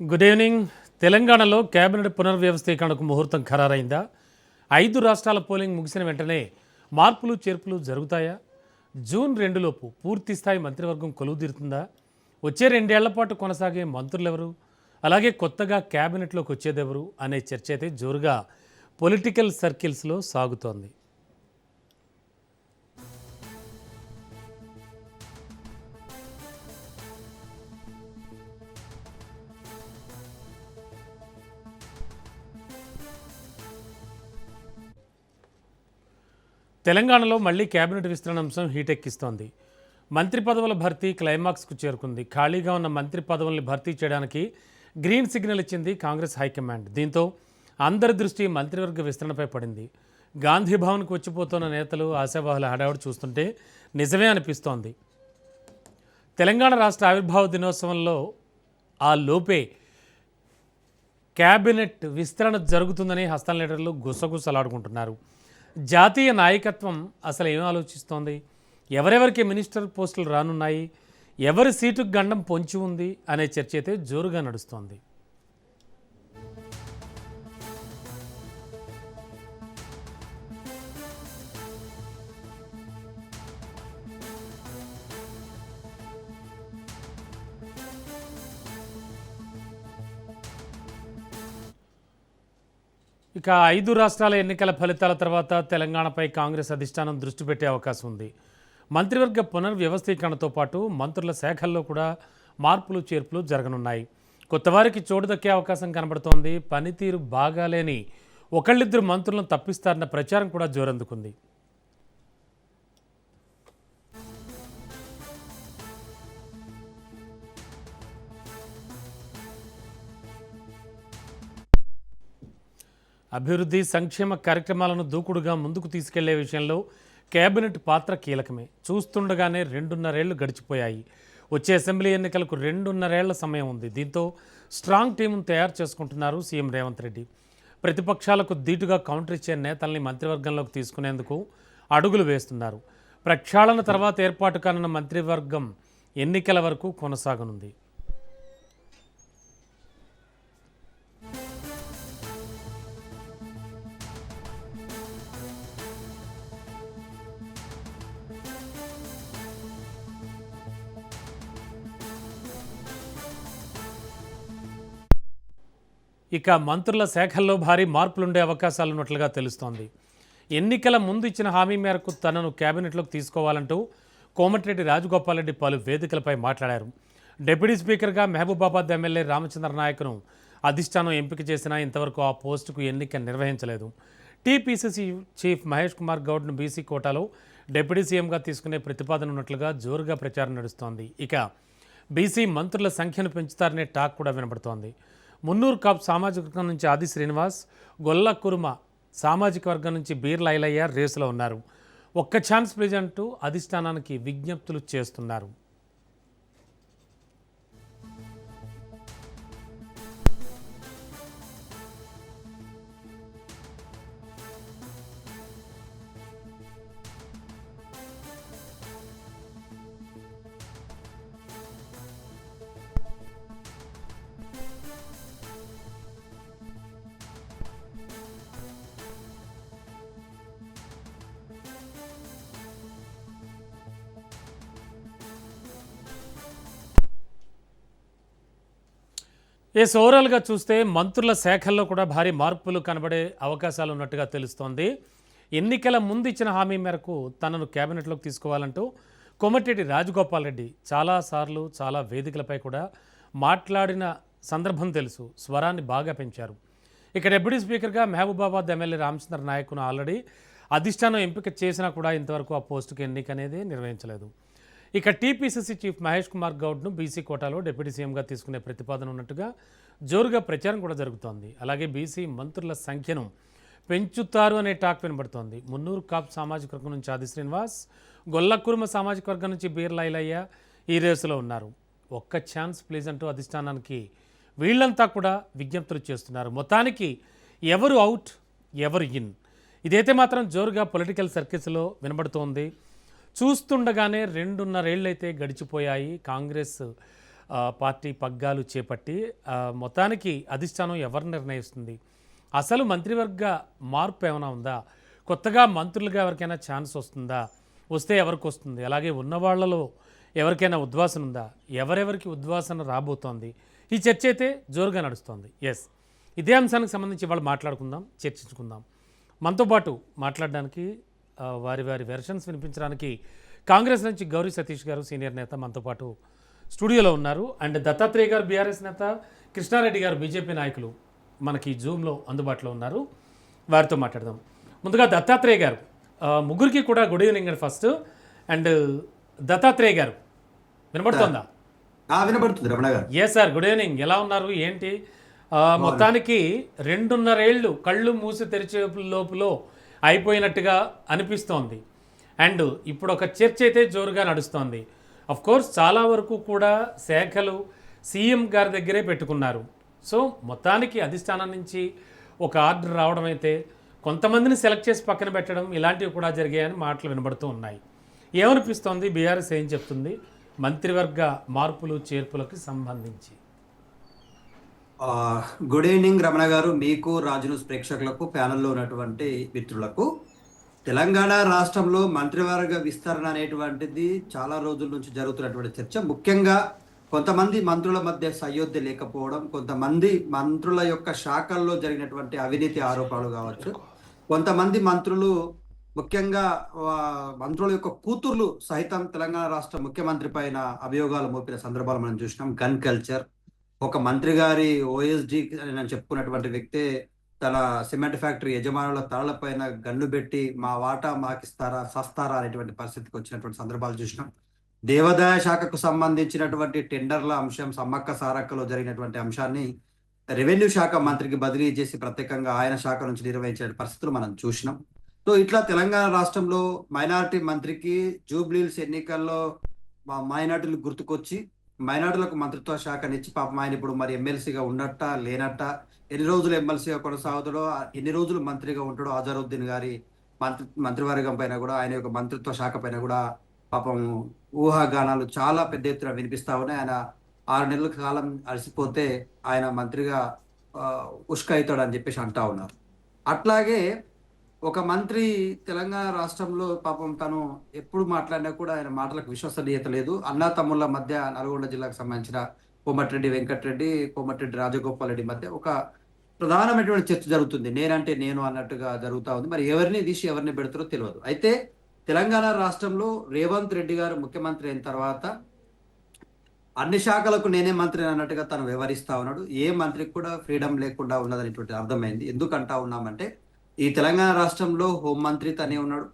Good evening. తెలంగాణలో cabinet పునర్వ్యవస్థీకరణకు ముహూర్తం ఖరారైందా? 5 రాష్ట్రాల పోలింగ్ ముగిసిన వెంటనే మార్పులు చేర్పులు జరుగుతాయా? జూన్ 2 లోపు పూర్తిస్థాయి మంత్రివర్గం కొలువుదీరుతుందా? వచ్చే 2 ఏళ్ల పాటు కొనసాగే మంత్రులెవరు? అలాగే కొత్తగా కేబినెట్లోకి వచ్చేదెవరు అనే చర్చ అయితే జోరుగా పొలిటికల్ సర్కిల్స్లో సాగుతోంది. తెలంగాణలో మళ్లీ కేబినెట్ విస్తరణ అంశం హీటెక్కిస్తోంది. మంత్రి పదవుల భర్తీ క్లైమాక్స్కు చేరుకుంది. ఖాళీగా ఉన్న మంత్రి పదవుల్ని భర్తీ చేయడానికి గ్రీన్ సిగ్నల్ ఇచ్చింది కాంగ్రెస్ హైకమాండ్. దీంతో అందరి దృష్టి మంత్రివర్గ విస్తరణపై పడింది. గాంధీ భవన్కు వచ్చిపోతున్న నేతలు ఆశావాహుల హడావుడి చూస్తుంటే నిజమే అనిపిస్తోంది. తెలంగాణ రాష్ట్ర ఆవిర్భావ దినోత్సవంలో ఆ లోపే కేబినెట్ విస్తరణ జరుగుతుందని హస్తం లీడర్లు గుసగుసలాడుకుంటున్నారు. జాతీయ నాయకత్వం అసలు ఏం ఆలోచిస్తోంది? ఎవరెవరికి మినిస్టర్ పోస్టులు రానున్నాయి? ఎవరి సీటుకు గండం పొంచి ఉంది అనే చర్చ అయితే జోరుగా నడుస్తోంది. ఇక 5 రాష్ట్రాల ఎన్నికల ఫలితాల తర్వాత తెలంగాణపై కాంగ్రెస్ అధిష్టానం దృష్టి పెట్టే అవకాశం ఉంది. మంత్రివర్గ పునర్వ్యవస్థీకరణతో పాటు మంత్రుల శాఖల్లో కూడా మార్పులు చేర్పులు జరగనున్నాయి. కొత్తవారికి చోటు దక్కే అవకాశం కనబడుతోంది. పనితీరు బాగాలేని ఒకళ్ళిద్దరు మంత్రులను తప్పిస్తారన్న ప్రచారం కూడా జోరందుకుంది. అభివృద్ధి సంక్షేమ కార్యక్రమాలను దూకుడుగా ముందుకు తీసుకెళ్లే విషయంలో కేబినెట్ పాత్ర కీలకమే. చూస్తుండగానే 2.5 ఏళ్లు గడిచిపోయాయి. వచ్చే అసెంబ్లీ ఎన్నికలకు 2.5 ఏళ్ల సమయం ఉంది. దీంతో స్ట్రాంగ్ టీమును తయారు చేసుకుంటున్నారు సీఎం రేవంత్ రెడ్డి. ప్రతిపక్షాలకు ధీటుగా కౌంటర్ ఇచ్చే నేతల్ని మంత్రివర్గంలోకి తీసుకునేందుకు అడుగులు వేస్తున్నారు. ప్రక్షాళన తర్వాత ఏర్పాటు కానున్న మంత్రివర్గం ఎన్నికల వరకు కొనసాగనుంది. ఇక మంత్రుల శాఖల్లో భారీ మార్పులుండే అవకాశాలున్నట్లుగా తెలుస్తోంది. ఎన్నికల ముందు ఇచ్చిన హామీ మేరకు తనను కేబినెట్లోకి తీసుకోవాలంటూ కోమటిరెడ్డి రాజగోపాల్ రెడ్డి పలు వేదికలపై మాట్లాడారు. డిప్యూటీ స్పీకర్గా మహబూబాబాద్ ఎమ్మెల్యే రామచంద్ర నాయక్ను అధిష్టానం ఎంపిక చేసినా ఇంతవరకు ఆ పోస్టుకు ఎన్నిక నిర్వహించలేదు. టీపీసీసీ చీఫ్ మహేష్ కుమార్ గౌడ్ను బీసీ కోటాలో డిప్యూటీ సీఎంగా తీసుకునే ప్రతిపాదన ఉన్నట్లుగా జోరుగా ప్రచారం నడుస్తోంది. ఇక బీసీ మంత్రుల సంఖ్యను పెంచుతారనే టాక్ కూడా వినబడుతోంది. మున్నూరు కాపు సామాజిక వర్గం నుంచి ఆది శ్రీనివాస్, గొల్ల కురుమ సామాజిక వర్గం నుంచి బీర్ల ఐలయ్య రేసులో ఉన్నారు. ఒక్క ఛాన్స్ ప్లీజ్ అంటూ అధిష్టానానికి విజ్ఞప్తులు చేస్తున్నారు. ఓవరాల్గా చూస్తే మంత్రుల శాఖల్లో కూడా భారీ మార్పులు కనబడే అవకాశాలు ఉన్నట్టుగా తెలుస్తోంది. ఎన్నికల ముందు ఇచ్చిన హామీ మేరకు తనను కేబినెట్లోకి తీసుకోవాలంటూ కోమటిరెడ్డి రాజగోపాల్ రెడ్డి చాలాసార్లు చాలా వేదికలపై కూడా మాట్లాడిన సందర్భం తెలుసు. స్వరాన్ని బాగా పెంచారు. ఇక డిప్యూటీ స్పీకర్గా మహబూబాబాద్ ఎమ్మెల్యే రామచంద్ర నాయక్ను ఆల్రెడీ అధిష్టానం ఎంపిక చేసినా కూడా ఇంతవరకు ఆ పోస్టుకు ఎన్నిక అనేది నిర్వహించలేదు. ఇక టీపీసీసీ చీఫ్ మహేష్ కుమార్ గౌడ్ను బీసీ కోటాలో డిప్యూటీ సీఎంగా తీసుకునే ప్రతిపాదన ఉన్నట్టుగా జోరుగా ప్రచారం కూడా జరుగుతోంది. అలాగే బీసీ మంత్రుల సంఖ్యను పెంచుతారు అనే టాక్ వినబడుతోంది. మున్నూరు కాపు సామాజిక వర్గం నుంచి ఆది శ్రీనివాస్, గొల్లకురుమ సామాజిక వర్గం నుంచి బీర్ల ఐలయ్య ఈ రేసులో ఉన్నారు. ఒక్క ఛాన్స్ ప్లీజ్ అంటూ అధిష్టానానికి వీళ్ళంతా కూడా విజ్ఞప్తులు చేస్తున్నారు. మొత్తానికి ఎవరు అవుట్ ఎవరు ఇన్ ఇదైతే మాత్రం జోరుగా పొలిటికల్ సర్కిల్స్లో వినబడుతోంది. చూస్తుండగానే 2.5 ఏళ్ళైతే గడిచిపోయాయి. కాంగ్రెస్ పార్టీ పగ్గాలు చేపట్టి మొత్తానికి అధిష్టానం ఎవరు నిర్ణయిస్తుంది, అసలు మంత్రివర్గ మార్పు ఏమైనా ఉందా, కొత్తగా మంత్రులుగా ఎవరికైనా ఛాన్స్ వస్తుందా, వస్తే ఎవరికి వస్తుంది, అలాగే ఉన్న వాళ్ళలో ఎవరికైనా ఉద్వాసన ఉందా, ఎవరెవరికి ఉద్వాసన రాబోతోంది, ఈ చర్చ అయితే జోరుగా నడుస్తోంది. ఎస్, ఇదే అంశానికి సంబంధించి వాళ్ళు మాట్లాడుకుందాం, చర్చించుకుందాం. మనతో పాటు మాట్లాడడానికి వారి వారి వెర్షన్స్ వినిపించడానికి కాంగ్రెస్ నుంచి గౌరీ సతీష్ గారు సీనియర్ నేత మనతో పాటు స్టూడియోలో ఉన్నారు. అండ్ దత్తాత్రేయ గారు బీఆర్ఎస్ నేత, కృష్ణారెడ్డి గారు బీజేపీ నాయకులు మనకి జూమ్లో అందుబాటులో ఉన్నారు. వారితో మాట్లాడదాం. ముందుగా దత్తాత్రేయ గారు, ముగ్గురికి కూడా గుడ్ ఈవినింగ్ అండి ఫస్ట్. అండ్ దత్తాత్రేయ గారు వినబడుతుందా? వినబడుతుంది రమణ గారు. ఏ సార్, గుడ్ ఈవినింగ్. ఎలా ఉన్నారు, ఏంటి? మొత్తానికి 2.5 ఏళ్ళు కళ్ళు మూసి తెరిచే లోపల అయిపోయినట్టుగా అనిపిస్తోంది. అండ్ ఇప్పుడు ఒక చర్చ అయితే జోరుగా నడుస్తోంది. అఫ్ కోర్స్ చాలా వరకు కూడా శాఖలు సీఎం గారి దగ్గరే పెట్టుకున్నారు. సో మొత్తానికి అధిష్టానం నుంచి ఒక ఆర్డర్ రావడం అయితే కొంతమందిని సెలెక్ట్ చేసి పక్కన పెట్టడం ఇలాంటివి కూడా జరిగాయని మాటలు వినబడుతూ ఉన్నాయి. ఏమనిపిస్తోంది, బీఆర్ఎస్ ఏం చెప్తుంది మంత్రివర్గ మార్పులు చేర్పులకు సంబంధించి? గుడ్ ఈవినింగ్ రమణ గారు, మీకు రాజు న్యూస్ ప్రేక్షకులకు, ప్యానెల్లో ఉన్నటువంటి మిత్రులకు. తెలంగాణ రాష్ట్రంలో మంత్రివర్గ విస్తరణ అనేటువంటిది చాలా రోజుల నుంచి జరుగుతున్నటువంటి చర్చ. ముఖ్యంగా కొంతమంది మంత్రుల మధ్య సయోధ్య లేకపోవడం, కొంతమంది మంత్రుల యొక్క శాఖల్లో జరిగినటువంటి అవినీతి ఆరోపణలు కావచ్చు, కొంతమంది మంత్రులు ముఖ్యంగా మంత్రుల యొక్క కూతుర్లు సైతం తెలంగాణ రాష్ట్ర ముఖ్యమంత్రి పైన అభియోగాలు మోపిన సందర్భాలు మనం చూసినాం. గన్ కల్చర్, ఒక మంత్రి గారి ఓఎస్డి అని చెప్పుకున్నటువంటి వ్యక్తే తన సిమెంట్ ఫ్యాక్టరీ యజమానుల తలల పైన గన్ను పెట్టి మా వాటా మాకిస్తారా సస్తారా అనేటువంటి పరిస్థితికి వచ్చినటువంటి సందర్భాలు చూసినాం. దేవాదాయ శాఖకు సంబంధించినటువంటి టెండర్ల అంశం, సమ్మక్క సారక్కలో జరిగినటువంటి అంశాన్ని రెవెన్యూ శాఖ మంత్రికి బదిలీ చేసి ప్రత్యేకంగా ఆయన శాఖ నుంచి నిర్వహించే పరిస్థితులు మనం చూసినాం. సో ఇట్లా తెలంగాణ రాష్ట్రంలో మైనారిటీ మంత్రికి జూబ్లీహిల్స్ ఎన్నికల్లో మైనార్టీలు గుర్తుకొచ్చి మైనార్టీలకు మంత్రిత్వ శాఖనిచ్చి పాపం ఆయన ఇప్పుడు మరి ఎమ్మెల్సీగా ఉన్నట్ట లేనట్ట, ఎన్ని రోజులు ఎమ్మెల్సీగా కొనసాగుతాడో, ఎన్ని రోజులు మంత్రిగా ఉంటాడో, అజరుద్దీన్ గారి మంత్రివర్గం పైన కూడా, ఆయన యొక్క మంత్రిత్వ శాఖ పైన కూడా పాపం ఊహాగానాలు చాలా పెద్ద ఎత్తున వినిపిస్తా ఉన్నాయి. ఆయన 6 నెలల కాలం అలసిపోతే ఆయన మంత్రిగా ఉష్క అవుతాడని చెప్పేసి అంటా ఉన్నారు. అట్లాగే ఒక మంత్రి తెలంగాణ రాష్ట్రంలో పాపం తను ఎప్పుడు మాట్లాడినా కూడా ఆయన మాటలకు విశ్వసనీయత లేదు. అన్నా తమ్ముళ్ళ మధ్య నల్గొండ జిల్లాకు సంబంధించిన కోమటిరెడ్డి వెంకటరెడ్డి, కోమటిరెడ్డి రాజగోపాల్ రెడ్డి మధ్య ఒక ప్రధానమైనటువంటి చర్చ జరుగుతుంది. నేనంటే నేను అన్నట్టుగా జరుగుతూ ఉంది. మరి ఎవరిని తీసి ఎవరిని పెడతారో తెలియదు. అయితే తెలంగాణ రాష్ట్రంలో రేవంత్ రెడ్డి గారు ముఖ్యమంత్రి అయిన తర్వాత అన్ని శాఖలకు నేనే మంత్రి అన్నట్టుగా తను వ్యవహరిస్తా ఉన్నాడు. ఏ మంత్రికి కూడా ఫ్రీడమ్ లేకుండా ఉన్నదనేటువంటి అర్థమైంది. ఎందుకంటా ఉన్నామంటే ఈ తెలంగాణ రాష్ట్రంలో హోంమంత్రి తనే ఉన్నాడు,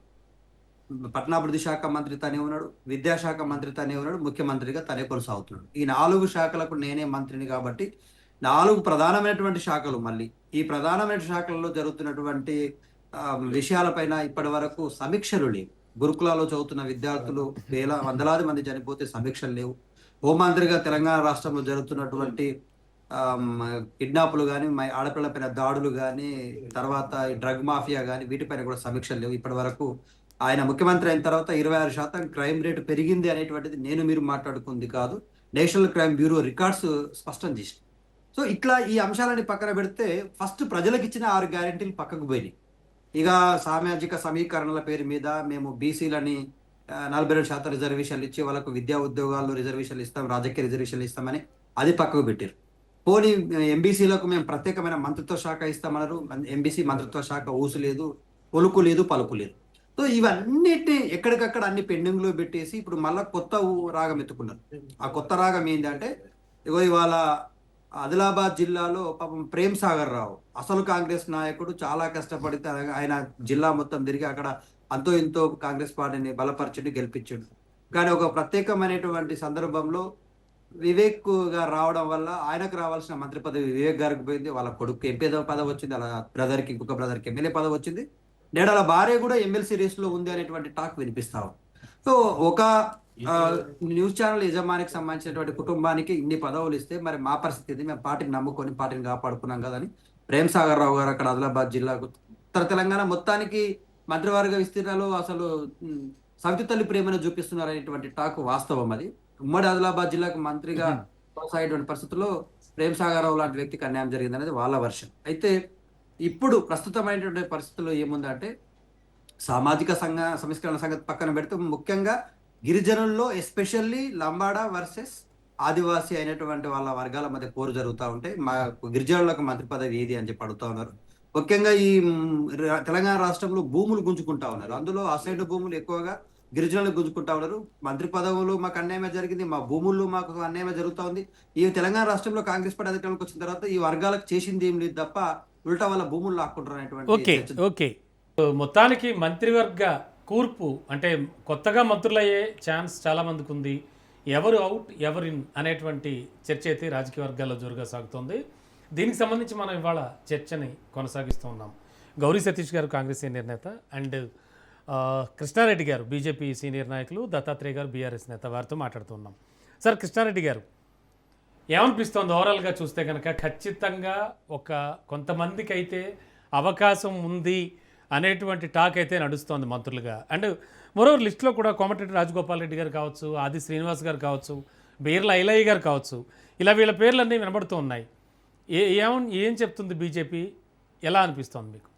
పట్టణాభివృద్ధి శాఖ మంత్రి తనే ఉన్నాడు, విద్యాశాఖ మంత్రి తనే ఉన్నాడు, ముఖ్యమంత్రిగా తనే కొనసాగుతున్నాడు. ఈ 4 శాఖలకు నేనే మంత్రిని కాబట్టి 4 ప్రధానమైనటువంటి శాఖలు, మళ్ళీ ఈ ప్రధానమైన శాఖలలో జరుగుతున్నటువంటి విషయాలపైన ఇప్పటి వరకు సమీక్షలు లేవు. గురుకులాల్లో చదువుతున్న విద్యార్థులు వందలాది మంది చనిపోతే సమీక్షలు లేవు. హోంమంత్రిగా తెలంగాణ రాష్ట్రంలో జరుగుతున్నటువంటి కిడ్నాపులు కానీ, ఆడపిల్లలపైన దాడులు కానీ, తర్వాత డ్రగ్ మాఫియా కానీ, వీటిపైన కూడా సమీక్షలు లేవు. ఇప్పటి వరకు ఆయన ముఖ్యమంత్రి అయిన తర్వాత 26% క్రైమ్ రేటు పెరిగింది అనేటువంటిది నేను మీరు మాట్లాడుకుంది కాదు, నేషనల్ క్రైమ్ బ్యూరో రికార్డ్స్ స్పష్టం చేసి. సో ఇట్లా ఈ అంశాలని పక్కన పెడితే ఫస్ట్ ప్రజలకు ఇచ్చిన 6 గ్యారెంటీలు పక్కకు పోయినాయి. ఇక సామాజిక సమీకరణల పేరు మీద మేము బీసీలని 42% రిజర్వేషన్లు ఇచ్చి వాళ్ళకు విద్యా ఉద్యోగాల్లో రిజర్వేషన్లు ఇస్తాం, రాజకీయ రిజర్వేషన్లు ఇస్తామని అది పక్కకు పెట్టారు. పోనీ ఎంబీసీలకు మేము ప్రత్యేకమైన మంత్రిత్వ శాఖ ఇస్తామన్నారు. ఎంబీసీ మంత్రిత్వ శాఖ ఊసు లేదు, పొలుకు లేదు, పలుకు లేదు. సో ఇవన్నిటిని ఎక్కడికక్కడ అన్ని పెండింగ్ లో పెట్టేసి ఇప్పుడు మళ్ళా కొత్త రాగం ఎత్తుకున్నారు. ఆ కొత్త రాగం ఏంటంటే, ఇవాళ ఆదిలాబాద్ జిల్లాలో పాపం ప్రేమ్ సాగర్ రావు అసలు కాంగ్రెస్ నాయకుడు చాలా కష్టపడితే ఆయన జిల్లా మొత్తం తిరిగి అక్కడ అంతో ఇంతో కాంగ్రెస్ పార్టీని బలపరచండి, గెలిపించండి. కానీ ఒక ప్రత్యేకమైనటువంటి సందర్భంలో వివేక్ గారు రావడం వల్ల ఆయనకు రావాల్సిన మంత్రి పదవి వివేక్ గారికి పోయింది. వాళ్ళ కొడుకు ఎంపీ పదవి వచ్చింది, అలా బ్రదర్కి, ఇంకొక బ్రదర్కి ఎమ్మెల్యే పదవి వచ్చింది. నేడాల భార్య కూడా ఎమ్మెల్సీ రేసులో ఉంది అనేటువంటి టాక్ వినిపిస్తాం. సో ఒక న్యూస్ ఛానల్ యజమానికి సంబంధించినటువంటి కుటుంబానికి ఇన్ని పదవులు ఇస్తే మరి మా పరిస్థితి, మేము పార్టీని నమ్ముకొని పార్టీని కాపాడుకున్నాం కదని ప్రేమ్ సాగర్ రావు గారు అక్కడ ఆదిలాబాద్ జిల్లాకు, ఉత్తర తెలంగాణ మొత్తానికి మంత్రివర్గ విస్తీర్ణలో అసలు సవితి తల్లి ప్రేమను చూపిస్తున్నారు అనేటువంటి టాక్ వాస్తవం. అది ఉమ్మడి ఆదిలాబాద్ జిల్లాకు మంత్రిగా కొనసాగేటువంటి పరిస్థితుల్లో ప్రేమ్ సాగర్ రావు లాంటి వ్యక్తికి అన్యాయం జరిగింది అనేది వాళ్ళ వర్షన్. అయితే ఇప్పుడు ప్రస్తుతమైనటువంటి పరిస్థితుల్లో ఏముందంటే సామాజిక సంస్కరణ సంగతి పక్కన పెడితే ముఖ్యంగా గిరిజనుల్లో ఎస్పెషల్లీ లంబాడా వర్సెస్ ఆదివాసీ అయినటువంటి వాళ్ళ వర్గాల మధ్య పోరు జరుగుతూ ఉంటే మా గిరిజనులకు మంత్రి పదవి ఏది అని చెప్పి అడుగుతా ఉన్నారు. ముఖ్యంగా ఈ తెలంగాణ రాష్ట్రంలో భూములు గుంజుకుంటా ఉన్నారు. అందులో అసైన్డ్ భూములు ఎక్కువగా గిరిజనులు గుంజుకుంటా ఉన్నారు. మంత్రి పదవులు మాకు అన్యాయమే జరిగింది, మా భూముల్లో మాకు అన్యాయమే జరుగుతూ ఉంది. ఈ తెలంగాణ రాష్ట్రంలో కాంగ్రెస్ పార్టీ అధికారంలోకి వచ్చిన తర్వాత ఈ వర్గాలకు చేసింది ఏం లేదు తప్ప ఉల్టా వాళ్ళ భూములు లాక్కుంటారు అనేటువంటి ఓకే చర్చ. ఓకే మొత్తానికి మంత్రివర్గ కూర్పు అంటే కొత్తగా మంత్రులయ్యే ఛాన్స్ చాలా మందికి ఉంది. ఎవరు అవుట్ ఎవరు ఇన్ అనేటువంటి చర్చ అయితే రాజకీయ వర్గాల్లో జోరుగా సాగుతోంది. దీనికి సంబంధించి మనం ఇవాళ చర్చని కొనసాగిస్తూ ఉన్నాం. గౌరీ సతీష్ గారు కాంగ్రెస్ సీనియర్ నేత అండ్ కృష్ణారెడ్డి గారు బీజేపీ సీనియర్ నాయకులు, దత్తాత్రేయ గారు బీఆర్ఎస్ నేత, వారితో మాట్లాడుతున్నాం. సార్ కృష్ణారెడ్డి గారు, ఏమనిపిస్తోంది ఓవరాల్గా చూస్తే కనుక ఖచ్చితంగా కొంతమందికి అయితే అవకాశం ఉంది అనేటువంటి టాక్ అయితే నడుస్తోంది మంత్రులుగా. అండ్ మరోవర్ లిస్టులో కూడా కోమటిరెడ్డి రాజగోపాల్ రెడ్డి గారు కావచ్చు, ఆది శ్రీనివాస్ గారు కావచ్చు, బీర్ల ఐలయ్య గారు కావచ్చు, ఇలా వీళ్ళ పేర్లన్నీ వినబడుతూ ఉన్నాయి. ఏం చెప్తుంది బీజేపీ? ఎలా అనిపిస్తోంది మీకు?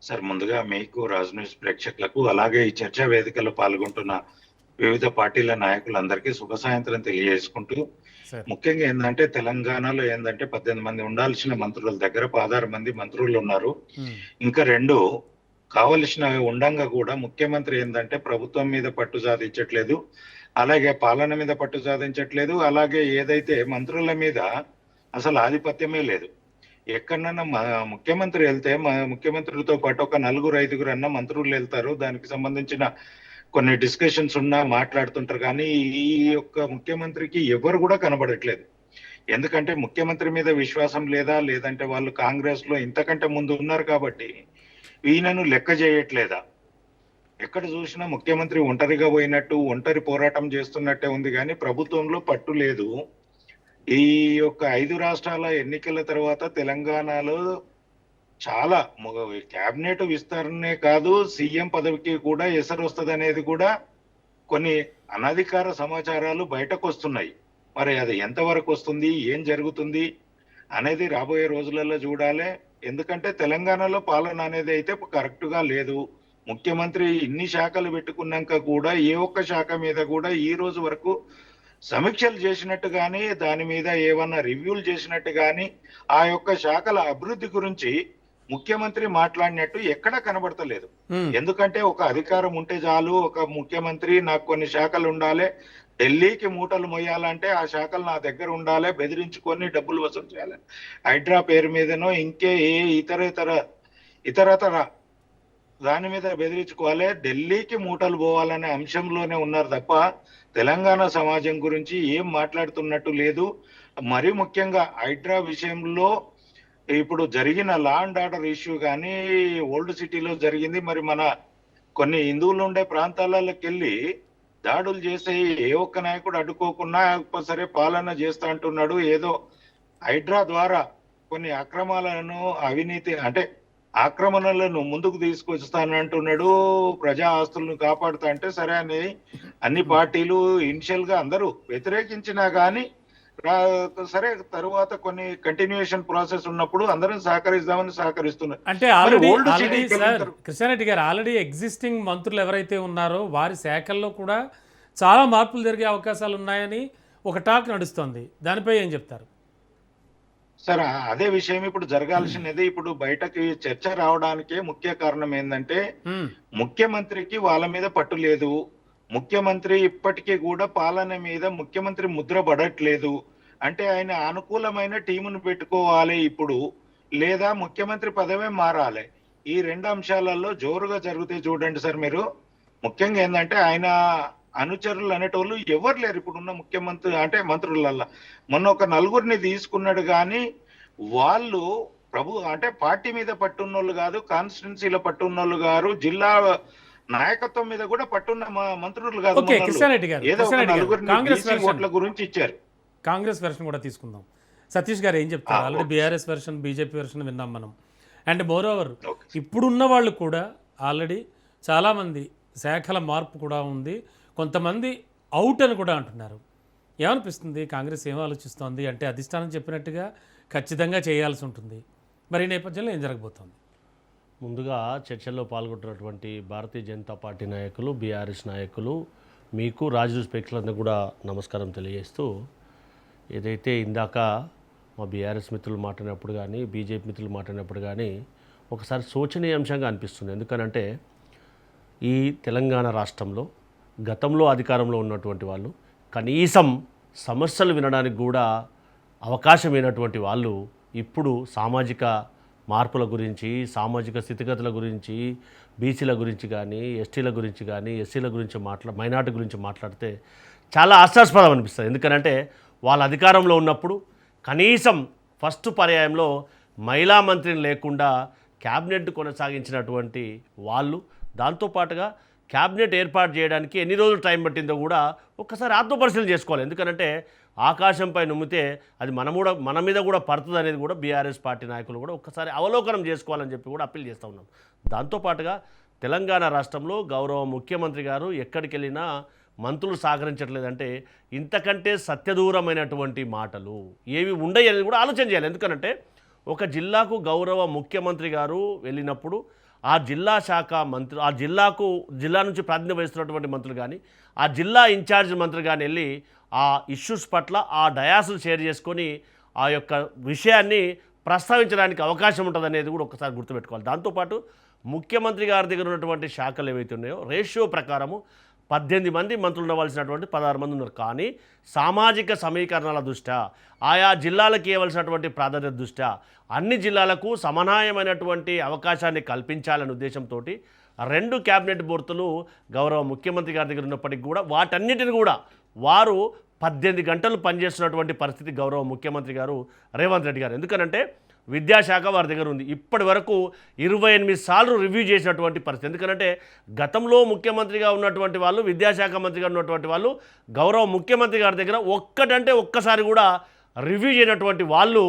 సార్, ముందుగా మీకు రాజ్ న్యూస్ ప్రేక్షకులకు అలాగే ఈ చర్చా వేదికలో పాల్గొంటున్న వివిధ పార్టీల నాయకులందరికీ శుభ సాయంత్రం తెలియజేసుకుంటూ, ముఖ్యంగా ఏంటంటే తెలంగాణలో ఏంటంటే 18 మంది ఉండాల్సిన మంత్రుల దగ్గర 16 మంది మంత్రులు ఉన్నారు. ఇంకా 2 కావలసిన ఉండంగా కూడా ముఖ్యమంత్రి ఏంటంటే ప్రభుత్వం మీద పట్టు సాధించట్లేదు, అలాగే పాలన మీద పట్టు సాధించట్లేదు, అలాగే ఏదైతే మంత్రుల మీద అసలు ఆధిపత్యమే లేదు. ఎక్కడన్నా ముఖ్యమంత్రి వెళ్తే ముఖ్యమంత్రితో పాటు ఒక 4-5 అన్న మంత్రులు వెళ్తారు. దానికి సంబంధించిన కొన్ని డిస్కషన్స్ ఉన్నా మాట్లాడుతుంటారు. కానీ ఈ యొక్క ముఖ్యమంత్రికి ఎవరు కూడా కనబడట్లేదు. ఎందుకంటే ముఖ్యమంత్రి మీద విశ్వాసం లేదా, లేదంటే వాళ్ళు కాంగ్రెస్ లో ఇంతకంటే ముందు ఉన్నారు కాబట్టి ఈయనను లెక్క చేయట్లేదా? ఎక్కడ చూసినా ముఖ్యమంత్రి ఒంటరిగా పోయినట్టు, ఒంటరి పోరాటం చేస్తున్నట్టే ఉంది కానీ ప్రభుత్వంలో పట్టు లేదు. ఈ యొక్క 5 రాష్ట్రాల ఎన్నికల తర్వాత తెలంగాణలో చాలా క్యాబినెట్ విస్తరణే కాదు, సీఎం పదవికి కూడా ఎసరు వస్తుంది అనేది కూడా కొన్ని అనధికార సమాచారాలు బయటకు వస్తున్నాయి. మరి అది ఎంతవరకు వస్తుంది, ఏం జరుగుతుంది అనేది రాబోయే రోజులలో చూడాలి. ఎందుకంటే తెలంగాణలో పాలన అనేది అయితే కరెక్ట్ గా లేదు. ముఖ్యమంత్రి ఇన్ని శాఖలు పెట్టుకున్నాక కూడా ఏ ఒక్క శాఖ మీద కూడా ఈ రోజు వరకు సమీక్షలు చేసినట్టు కానీ, దాని మీద ఏమన్నా రివ్యూలు చేసినట్టు కానీ, ఆ యొక్క శాఖల అభివృద్ధి గురించి ముఖ్యమంత్రి మాట్లాడినట్టు ఎక్కడా కనబడతలేదు. ఎందుకంటే ఒక అధికారం ఉంటే చాలు, ఒక ముఖ్యమంత్రి నాకు కొన్ని శాఖలు ఉండాలి, ఢిల్లీకి మూటలు మొయ్యాలంటే ఆ శాఖలు నా దగ్గర ఉండాలి, బెదిరించుకొని డబ్బులు వసూలు చేయాలి, హైడ్రా పేరు మీదనో ఇంకే ఏ ఇతరతర దాని మీద బెదిరించుకోవాలి, ఢిల్లీకి మూటలు పోవాలనే అంశంలోనే ఉన్నారు తప్ప తెలంగాణ సమాజం గురించి ఏం మాట్లాడుతున్నట్టు లేదు. మరీ ముఖ్యంగా హైడ్రా విషయంలో ఇప్పుడు జరిగిన లా అండ్ ఆర్డర్ ఇష్యూ కానీ ఓల్డ్ సిటీలో జరిగింది. మరి మన కొన్ని హిందువులు ఉండే ప్రాంతాలకి వెళ్ళి దాడులు చేసే ఏ ఒక్క నాయకుడు అడ్డుకోకుండా సరే పాలన చేస్తా అంటున్నాడు. ఏదో హైడ్రా ద్వారా కొన్ని అక్రమాలను, అవినీతి అంటే ఆక్రమణలను ముందుకు తీసుకొస్తానంటున్నాడు, ప్రజా ఆస్తులను కాపాడుతా అంటే సరే అని అన్ని పార్టీలు ఇనిషియల్ గా అందరూ వ్యతిరేకించినా గానీ సరే తరువాత కొన్ని కంటిన్యూయేషన్ ప్రాసెస్ ఉన్నప్పుడు అందరం సహకరిస్తామని సహకరిస్తున్నారు. అంటే కృష్ణారెడ్డి గారు ఆల్రెడీ ఎగ్జిస్టింగ్ మంత్రులు ఎవరైతే ఉన్నారో వారి శాఖల్లో కూడా చాలా మార్పులు జరిగే అవకాశాలు ఉన్నాయని ఒక టాక్ నడుస్తోంది. దానిపై ఏం చెప్తారు? సార్, అదే విషయం ఇప్పుడు జరగాల్సినది. ఇప్పుడు బయటకి చర్చ రావడానికే ముఖ్య కారణం ఏంటంటే ముఖ్యమంత్రికి వాళ్ళ మీద పట్టు లేదు. ముఖ్యమంత్రి ఇప్పటికీ కూడా పాలన మీద ముఖ్యమంత్రి ముద్ర పడట్లేదు. అంటే ఆయన అనుకూలమైన టీమును పెట్టుకోవాలి ఇప్పుడు, లేదా ముఖ్యమంత్రి పదవే మారాలి. ఈ 2 అంశాలలో జోరుగా జరిగితే చూడండి సార్ మీరు. ముఖ్యంగా ఏంటంటే ఆయన అనుచరులు అనేటోళ్ళు ఎవరు లేరు ఇప్పుడున్న ముఖ్యమంత్రి అంటే మంత్రులల్లా. మొన్న ఒక 4 తీసుకున్నాడు కానీ వాళ్ళు అంటే పార్టీ మీద పట్టున్నోళ్ళు కాదు, కాన్స్టిట్యున్సీలో పట్టున్నోళ్ళు గారు, జిల్లా నాయకత్వం మీద కూడా పట్టున్న మంత్రులు కాదు. ఏదో కాంగ్రెస్ ఓట్ల గురించి ఇచ్చారు. కాంగ్రెస్ వెర్షన్ కూడా తీసుకుందాం. సతీష్ గారు ఏం చెప్తారు? Already BRS version, BJP version విన్నాం మనం. అండ్ మోర్ ఓవర్ ఇప్పుడున్న వాళ్ళు కూడా ఆల్రెడీ చాలామంది శాఖల మార్పు కూడా ఉంది, కొంతమంది అవుట్ అని కూడా అంటున్నారు. ఏమనిపిస్తుంది? కాంగ్రెస్ ఏం ఆలోచిస్తోంది? అంటే అధిష్టానం చెప్పినట్టుగా ఖచ్చితంగా చేయాల్సి ఉంటుంది. మరి ఈ నేపథ్యంలో ఏం జరగబోతోంది? ముందుగా చర్చల్లో పాల్గొంటున్నటువంటి భారతీయ జనతా పార్టీ నాయకులు, బీఆర్ఎస్ నాయకులు, మీకు రాజు స్పేక్షలందరూ కూడా నమస్కారం తెలియజేస్తూ, ఏదైతే ఇందాక మా బీఆర్ఎస్ మిత్రులు మాట్లాడినప్పుడు కానీ, బీజేపీ మిత్రులు మాట్లాడినప్పుడు కానీ ఒకసారి శోచనీయాంశంగా అనిపిస్తుంది. ఎందుకనంటే ఈ తెలంగాణ రాష్ట్రంలో గతంలో అధికారంలో ఉన్నటువంటి వాళ్ళు కనీసం సమస్యలు వినడానికి కూడా అవకాశమైనటువంటి వాళ్ళు ఇప్పుడు సామాజిక మార్పుల గురించి, సామాజిక స్థితిగతుల గురించి, బీసీల గురించి కానీ, ఎస్టీల గురించి కానీ, ఎస్సీల గురించి మైనార్టీ గురించి మాట్లాడితే చాలా హాస్యాస్పదం అనిపిస్తుంది. ఎందుకనంటే వాళ్ళ అధికారంలో ఉన్నప్పుడు కనీసం ఫస్ట్ పర్యాయంలో మహిళా మంత్రిని లేకుండా క్యాబినెట్ కొనసాగించినటువంటి వాళ్ళు, దాంతోపాటుగా క్యాబినెట్ ఏర్పాటు చేయడానికి ఎన్ని రోజులు టైం పట్టిందో కూడా ఒక్కసారి ఆత్మపరిశీలన చేసుకోవాలి. ఎందుకంటే ఆకాశంపై నుమ్మితే అది మన మీద కూడా పడుతుంది అనేది కూడా బీఆర్ఎస్ పార్టీ నాయకులు కూడా ఒక్కసారి అవలోకనం చేసుకోవాలని చెప్పి కూడా అప్పీల్ చేస్తూ ఉన్నాం. దాంతోపాటుగా తెలంగాణ రాష్ట్రంలో గౌరవ ముఖ్యమంత్రి గారు ఎక్కడికి వెళ్ళినా మంత్రులు సహకరించట్లేదంటే ఇంతకంటే సత్యదూరమైనటువంటి మాటలు ఏవి ఉండయి అనేది కూడా ఆలోచన చేయాలి. ఎందుకంటే ఒక జిల్లాకు గౌరవ ముఖ్యమంత్రి గారు వెళ్ళినప్పుడు ఆ జిల్లా శాఖ మంత్రి, ఆ జిల్లా నుంచి ప్రాతినిధ్యం వహిస్తున్నటువంటి మంత్రులు కానీ, ఆ జిల్లా ఇన్ఛార్జ్ మంత్రి కానీ వెళ్ళి ఆ ఇష్యూస్ పట్ల ఆ డయాస్ను షేర్ చేసుకొని ఆ యొక్క విషయాన్ని ప్రస్తావించడానికి అవకాశం ఉంటుంది అనేది కూడా ఒకసారి గుర్తుపెట్టుకోవాలి. దాంతోపాటు ముఖ్యమంత్రి గారి దగ్గర ఉన్నటువంటి శాఖలు ఏవైతే ఉన్నాయో రేషియో ప్రకారము 18 మంది మంత్రులు ఉండవలసినటువంటి 16 మంది ఉన్నారు. కానీ సామాజిక సమీకరణాల దృష్ట్యా, ఆయా జిల్లాలకు ఇవ్వవలసినటువంటి ప్రాధాన్యత దృష్ట్యా అన్ని జిల్లాలకు సమానమైనటువంటి అవకాశాన్ని కల్పించాలనే ఉద్దేశంతో 2 క్యాబినెట్ బోర్తులు గౌరవ ముఖ్యమంత్రి గారి దగ్గర ఉన్నప్పటికీ కూడా వాటన్నిటిని కూడా వారు 18 గంటలు పనిచేస్తున్నటువంటి పరిస్థితి గౌరవ ముఖ్యమంత్రి గారు రేవంత్ రెడ్డి గారు. ఎందుకనంటే విద్యాశాఖ వారి దగ్గర ఉంది. ఇప్పటి వరకు 28 సార్లు రివ్యూ చేసినటువంటి పరిస్థితి. ఎందుకంటే గతంలో ముఖ్యమంత్రిగా ఉన్నటువంటి వాళ్ళు, విద్యాశాఖ మంత్రిగా ఉన్నటువంటి వాళ్ళు గౌరవ ముఖ్యమంత్రి గారి దగ్గర ఒక్కసారి కూడా రివ్యూ చేయనటువంటి వాళ్ళు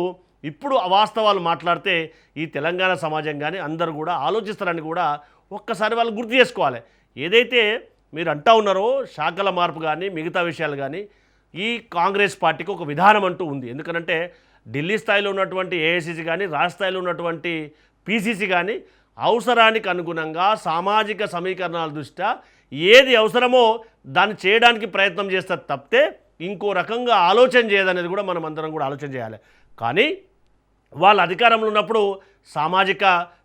ఇప్పుడు వాస్తవాలు మాట్లాడితే ఈ తెలంగాణ సమాజం కానీ అందరూ కూడా ఆలోచిస్తారని కూడా ఒక్కసారి వాళ్ళు గుర్తు చేసుకోవాలి. ఏదైతే మీరు అంటా ఉన్నారో శాఖల మార్పు కానీ మిగతా విషయాలు కానీ ఈ కాంగ్రెస్ పార్టీకి ఒక విధానం అంటూ ఉంది. ఎందుకంటే ఢిల్లీ స్థాయిలో ఉన్నటువంటి ఏఐసిసి కానీ, రాష్ట్ర స్థాయిలో ఉన్నటువంటి పిసిసి కానీ అవసరానికి అనుగుణంగా సామాజిక సమీకరణాల దృష్ట్యా ఏది అవసరమో దాన్ని చేయడానికి ప్రయత్నం చేస్తారు తప్పితే ఇంకో రకంగా ఆలోచన చేయదనేది కూడా మనం అందరం కూడా ఆలోచన చేయాలి. కానీ వాళ్ళ అధికారంలో ఉన్నప్పుడు సామాజిక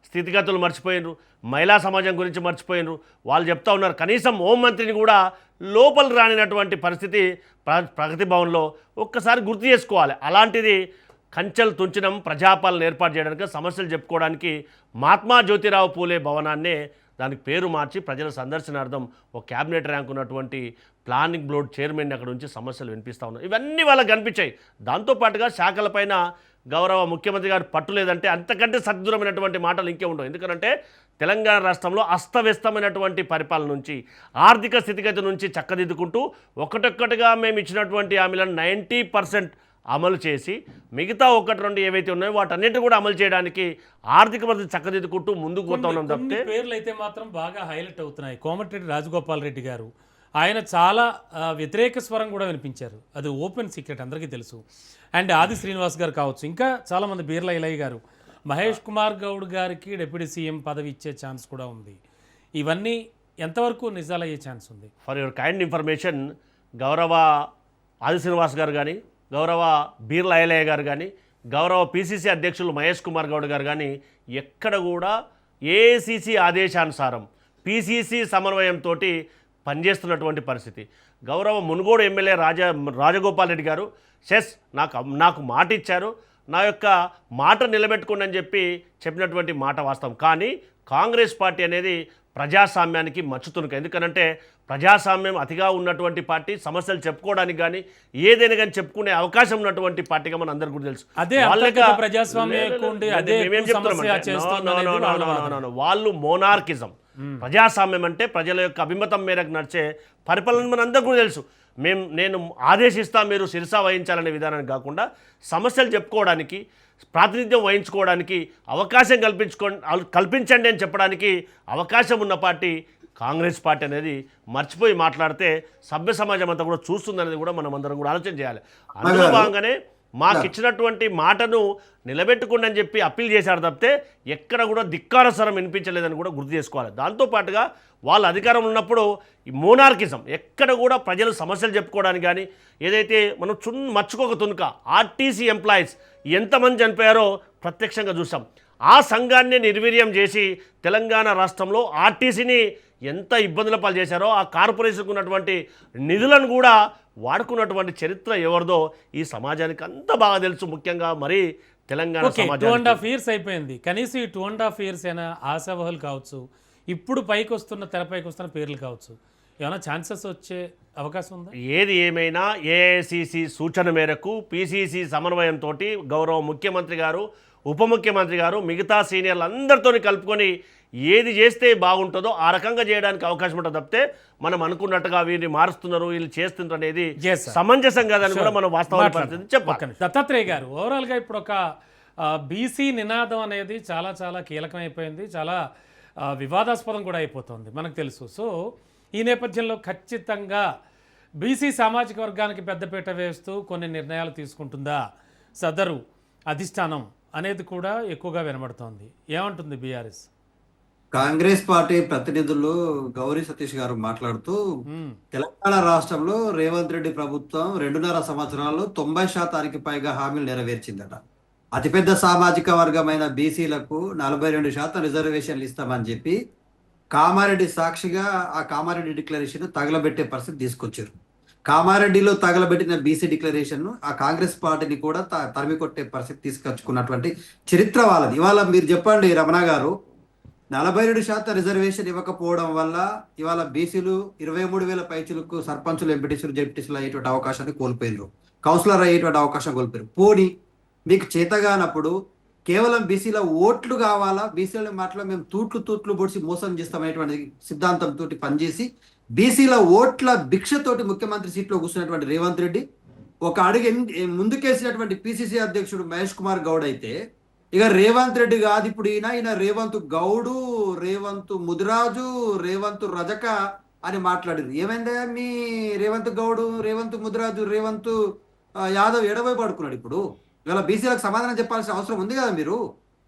స్థితిగతులు మర్చిపోయినరు, మహిళా సమాజం గురించి మర్చిపోయినరు. వాళ్ళు చెప్తా ఉన్నారు కనీసం హోంమంత్రిని కూడా లోపల రానినటువంటి పరిస్థితి ప్రగతి భవన్లో ఒక్కసారి గుర్తు చేసుకోవాలి. అలాంటిది కంచెలు తుంచడం, ప్రజాపాలన ఏర్పాటు చేయడానికి, సమస్యలు చెప్పుకోవడానికి మహాత్మా జ్యోతిరావు పూలే భవనాన్నే దానికి పేరు మార్చి ప్రజల సందర్శనార్థం ఒక క్యాబినెట్ ర్యాంక్ ఉన్నటువంటి ప్లానింగ్ బోర్డ్ చైర్మన్ అక్కడ నుంచి సమస్యలు వినిపిస్తూ ఉన్నాయి. ఇవన్నీ వాళ్ళకి కనిపించాయి. దాంతోపాటుగా శాఖలపైన గౌరవ ముఖ్యమంత్రి గారు పట్టు లేదంటే అంతకంటే సద్దూరమైనటువంటి మాటలు ఇంకే ఉండవు. ఎందుకంటే తెలంగాణ రాష్ట్రంలో అస్తవ్యస్తమైనటువంటి పరిపాలన నుంచి, ఆర్థిక స్థితిగతి నుంచి చక్కదిద్దుకుంటూ ఒక్కటొక్కటిగా మేము ఇచ్చినటువంటి హామీలను 90% అమలు చేసి మిగతా 1-2 ఏవైతే ఉన్నాయో వాటన్నిటి కూడా అమలు చేయడానికి ఆర్థిక పరిస్థితి చక్కదిద్దుకుంటూ ముందుకు పోతా ఉన్నాం తప్పితే పేర్లు అయితే మాత్రం బాగా హైలైట్ అవుతున్నాయి. కోమటిరెడ్డి రాజగోపాల్ రెడ్డి గారు ఆయన చాలా వ్యతిరేక స్వరం కూడా వినిపించారు. అది ఓపెన్ సీక్రెట్, అందరికీ తెలుసు. అండ్ ఆది శ్రీనివాస్ గారు కావచ్చు, ఇంకా చాలామంది, బీర్లా ఇలయ్య గారు, మహేష్ కుమార్ గౌడ్ గారికి డిప్యూటీ సీఎం పదవి ఇచ్చే ఛాన్స్ కూడా ఉంది. ఇవన్నీ ఎంతవరకు నిజాలయ్యే ఛాన్స్ ఉంది? ఫర్ యువర్ కైండ్ ఇన్ఫర్మేషన్, గౌరవ ఆది శ్రీనివాస్ గారు కానీ, గౌరవ బీర్లా ఇలయ్య గారు కానీ, గౌరవ పిసిసి అధ్యక్షులు మహేష్ కుమార్ గౌడ్ గారు కానీ ఎక్కడ కూడా ఏఐసిసి ఆదేశానుసారం పిసిసి సమన్వయంతో పనిచేస్తున్నటువంటి పరిస్థితి. గౌరవ మునుగోడు ఎమ్మెల్యే రాజగోపాల్ రెడ్డి గారు నాకు మాట ఇచ్చారు, నా యొక్క మాట నిలబెట్టుకోండి అని చెప్పినటువంటి మాట వాస్తవం. కానీ కాంగ్రెస్ పార్టీ అనేది ప్రజాస్వామ్యానికి మచ్చుతునుక. ఎందుకనంటే ప్రజాస్వామ్యం అతిగా ఉన్నటువంటి పార్టీ, సమస్యలు చెప్పుకోవడానికి కానీ ఏదైనా కానీ చెప్పుకునే అవకాశం ఉన్నటువంటి పార్టీగా మన అందరికీ కూడా తెలుసు. వాళ్ళు మోనార్కిజం. ప్రజాస్వామ్యం అంటే ప్రజల యొక్క అభిమతం మేరకు నడిచే పరిపాలన మన అందరికీ కూడా తెలుసు. నేను ఆదేశిస్తా మీరు శిరసా వహించాలనే విధానాన్ని కాకుండా సమస్యలు చెప్పుకోవడానికి, ప్రాతినిధ్యం వహించుకోవడానికి అవకాశం కల్పించండి అని చెప్పడానికి అవకాశం ఉన్న పార్టీ కాంగ్రెస్ పార్టీ అనేది మర్చిపోయి మాట్లాడితే సభ్య సమాజం అంతా కూడా చూస్తుందనేది కూడా మనం అందరం కూడా ఆలోచన చేయాలి. అందులో భాగంగానే మాకు ఇచ్చినటువంటి మాటను నిలబెట్టుకోండి అని చెప్పి అప్పీల్ చేశారు తప్పితే ఎక్కడ కూడా ధిక్కార స్వరం వినిపించలేదని కూడా గుర్తు చేసుకోవాలి. దాంతోపాటుగా వాళ్ళ అధికారం ఉన్నప్పుడు ఈ మోనార్కిజం ఎక్కడ కూడా ప్రజలు సమస్యలు చెప్పుకోవడానికి కానీ ఏదైతే మనం మర్చుకోక తునుక ఆర్టీసీ ఎంప్లాయీస్ ఎంతమంది చనిపోయారో ప్రత్యక్షంగా చూసాం. ఆ సంఘాన్ని నిర్వీర్యం చేసి తెలంగాణ రాష్ట్రంలో ఆర్టీసీని ఎంత ఇబ్బందుల పాలు చేశారో ఆ కార్పొరేషన్కు ఉన్నటువంటి నిధులను కూడా వాడుకున్నటువంటి చరిత్ర ఎవరిదో ఈ సమాజానికి అంత బాగా తెలుసు. ముఖ్యంగా మరి తెలంగాణ సమాజం 2.5 years అయిపోయింది. కనీసం ఈ 2.5 years అయినా ఆశావహులు కావచ్చు, ఇప్పుడు పైకి వస్తున్న తెరపైకి వస్తున్న పేర్లు కావచ్చు, ఏమైనా ఛాన్సెస్ వచ్చే అవకాశం ఉందా? ఏది ఏమైనా ఏఐసిసి సూచన మేరకు పిసిసి సమన్వయంతో గౌరవ ముఖ్యమంత్రి గారు, ఉప ముఖ్యమంత్రి గారు, మిగతా సీనియర్లు అందరితో కలుపుకొని ఏది చేస్తే బాగుంటుందో ఆ రకంగా చేయడానికి అవకాశం ఉంటుంది తప్పితే మనం అనుకున్నట్టుగా వీరిని మారుస్తున్నారు వీళ్ళు చేస్తున్నారు అనేది సమంజసం కాదని కూడా మనం వాస్తవాల పరిస్థితి చెప్పాలి. దత్తాత్రేయ గారు, ఓవరాల్గా ఇప్పుడు ఒక బీసీ నినాదం అనేది చాలా చాలా కీలకమైపోయింది, చాలా వివాదాస్పదం కూడా అయిపోతుంది మనకు తెలుసు. సో ఈ నేపథ్యంలో ఖచ్చితంగా బీసీ సామాజిక వర్గానికి పెద్దపీట వేస్తూ కొన్ని నిర్ణయాలు తీసుకుంటుందా సదరు అధిష్టానం అనేది కూడా ఎక్కువగా వినబడుతోంది. ఏమంటుంది బీఆర్ఎస్? కాంగ్రెస్ పార్టీ ప్రతినిధులు గౌరీ సతీష్ గారు మాట్లాడుతూ తెలంగాణ రాష్ట్రంలో రేవంత్ రెడ్డి ప్రభుత్వం 2.5 సంవత్సరాల్లో 90% పైగా హామీలు నెరవేర్చిందట. అతిపెద్ద సామాజిక వర్గమైన బీసీలకు 42% రిజర్వేషన్లు ఇస్తామని చెప్పి కామారెడ్డి సాక్షిగా ఆ కామారెడ్డి డిక్లరేషన్ తగలబెట్టే పరిస్థితి తీసుకొచ్చారు. కామారెడ్డిలో తగలబెట్టిన బీసీ డిక్లరేషన్ ఆ కాంగ్రెస్ పార్టీని కూడా తరిమి కొట్టే పరిస్థితి తీసుకొచ్చుకున్నటువంటి చరిత్ర వాళ్ళది. ఇవాళ మీరు చెప్పండి రమణ గారు, 42% రిజర్వేషన్ ఇవ్వకపోవడం వల్ల ఇవాళ బీసీలు 23,000 పైచులకు సర్పంచులు, ఎంపీటీసీలు, జెడ్పీటీసీలు అయ్యేటువంటి అవకాశాన్ని కోల్పోయారు, కౌన్సిలర్ అయ్యేటువంటి అవకాశం కోల్పోయారు. పోనీ మీకు చేతగానప్పుడు కేవలం బీసీల ఓట్లు కావాలా, బీసీల మాటలో మేము తూట్లు పొడిచి మోసం చేస్తామనేటువంటి సిద్ధాంతంతో పనిచేసి బీసీల ఓట్ల భిక్షతోటి ముఖ్యమంత్రి సీట్లో కూర్చున్నటువంటి రేవంత్ రెడ్డి ఒక అడుగు ముందుకేసినటువంటి పిసిసి అధ్యక్షుడు మహేష్ కుమార్ గౌడ్ అయితే ఇక రేవంత్ రెడ్డి కాదు ఇప్పుడు ఈయన రేవంత్ గౌడు, రేవంత్ ముదిరాజు, రేవంత్ రజక అని మాట్లాడారు. ఏమైందా మీ రేవంత్ గౌడు, రేవంత్ ముదిరాజు, రేవంత్ యాదవ్ ఎడవైపు పడుకున్నాడు. ఇప్పుడు ఇవాళ బీసీలకు సమాధానం చెప్పాల్సిన అవసరం ఉంది కదా. మీరు